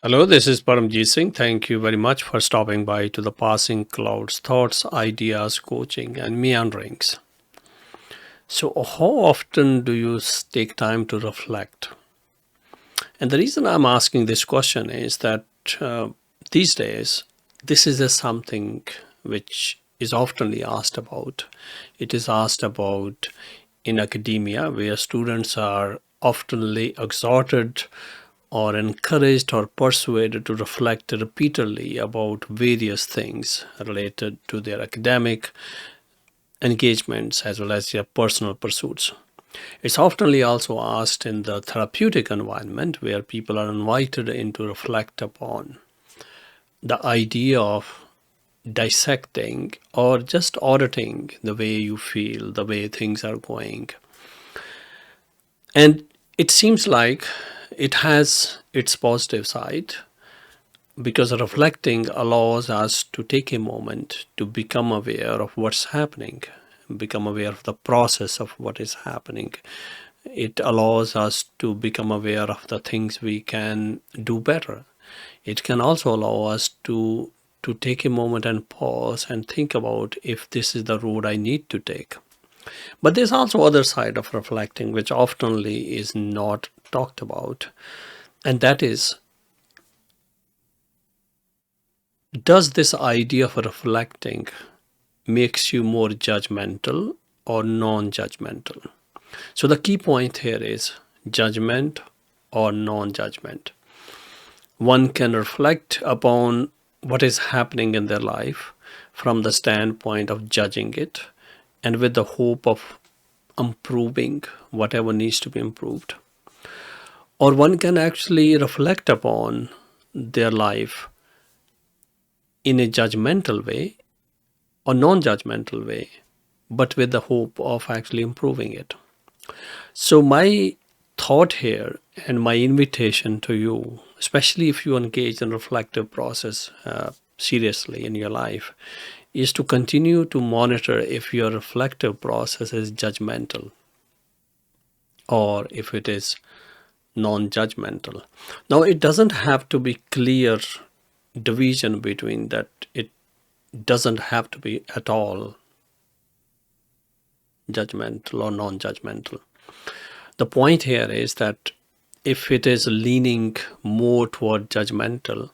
Hello, this is Parmjit Singh. Thank you very much for stopping by to the Passing Clouds Thoughts, Ideas, Coaching, and Meanderings. So, how often do you take time to reflect? And the reason I'm asking this question is that these days, this is something which is oftenly asked about. It is asked about in academia, where students are oftenly exhorted or encouraged or persuaded to reflect repeatedly about various things related to their academic engagements as well as their personal pursuits. It's oftenly also asked in the therapeutic environment where people are invited in to reflect upon the idea of dissecting or just auditing the way you feel, the way things are going. And it seems like it has its positive side because reflecting allows us to take a moment to become aware of what's happening, become aware of the process of what is happening. It allows us to become aware of the things we can do better. It can also allow us to take a moment and pause and think about if this is the road I need to take. But there's also other side of reflecting which oftenly is not talked about, and that is, does this idea of reflecting makes you more judgmental or non-judgmental? So the key point here is judgment or non-judgment. One can reflect upon what is happening in their life from the standpoint of judging it and with the hope of improving whatever needs to be improved. Or one can actually reflect upon their life in a judgmental way or non-judgmental way, but with the hope of actually improving it. So my thought here and my invitation to you, especially if you engage in reflective process seriously in your life, is to continue to monitor if your reflective process is judgmental or if it is non-judgmental. Now, it doesn't have to be clear division between that. It doesn't have to be at all judgmental or non-judgmental. The point here is that if it is leaning more toward judgmental,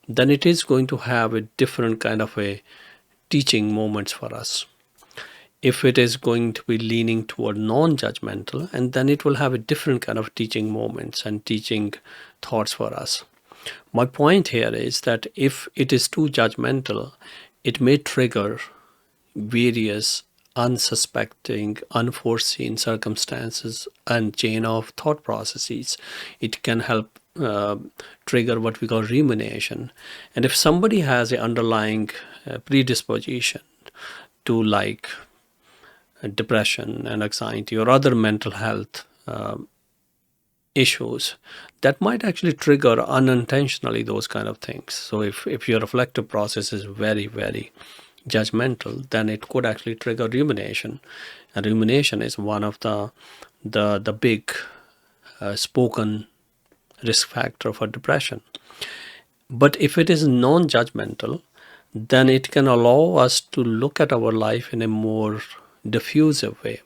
then it is going to have a different kind of a teaching moments for us. If it is going to be leaning toward non-judgmental, and then it will have a different kind of teaching moments and teaching thoughts for us. My point here is that if it is too judgmental, it may trigger various unsuspecting, unforeseen circumstances and chain of thought processes. It can help trigger what we call rumination. And if somebody has an underlying predisposition to like depression and anxiety or other mental health issues, that might actually trigger unintentionally those kind of things. So if your reflective process is very, very judgmental, then it could actually trigger rumination. And rumination is one of the big spoken risk factor for depression. But if it is non-judgmental, then it can allow us to look at our life in a more diffusive way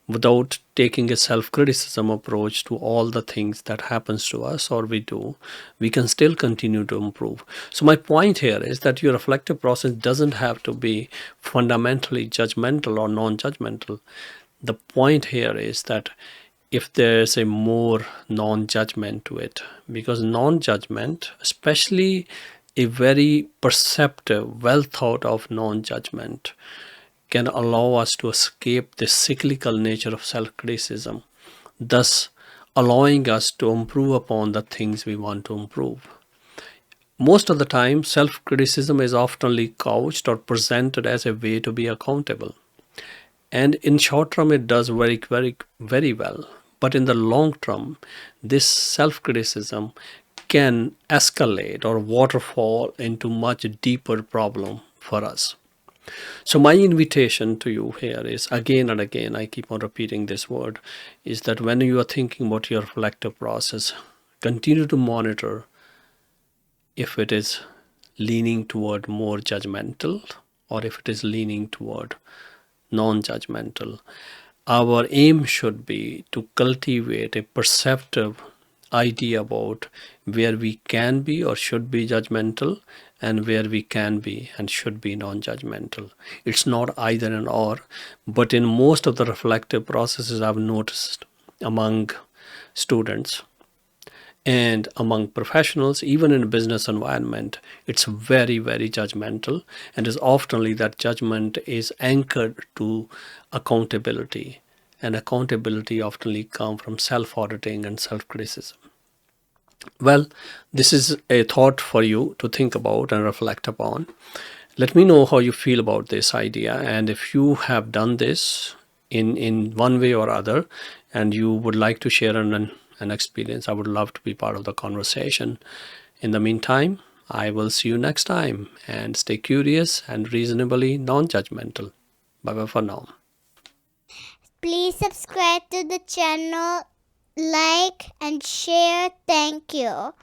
without taking a self-criticism approach to all the things that happens to us or we do. We can still continue to improve. So my point here is that your reflective process doesn't have to be fundamentally judgmental or non-judgmental. The point here is that if there's a more non-judgment to it, because non-judgment, especially a very perceptive, well thought of non-judgment, can allow us to escape the cyclical nature of self-criticism, thus allowing us to improve upon the things we want to improve. Most of the time, self-criticism is oftenly couched or presented as a way to be accountable. And in short term, it does very, very, very well. But in the long term, this self-criticism can escalate or waterfall into much deeper problem for us. So my invitation to you here is, again and again, I keep on repeating this word, is that when you are thinking about your reflective process, continue to monitor if it is leaning toward more judgmental or if it is leaning toward non-judgmental. Our aim should be to cultivate a perceptive idea about where we can be or should be judgmental and where we can be and should be non-judgmental. It's not either and or, but in most of the reflective processes I've noticed among students and among professionals, even in a business environment, it's very, very judgmental, and is oftenly that judgment is anchored to accountability, and accountability oftenly come from self-auditing and self-criticism. Well, this is a thought for you to think about and reflect upon. Let me know how you feel about this idea, and if you have done this in one way or other and you would like to share an experience, I would love to be part of the conversation. In the meantime, I will see you next time, and stay curious and reasonably non-judgmental. Bye bye for now. Please subscribe to the channel, like and share. Thank you.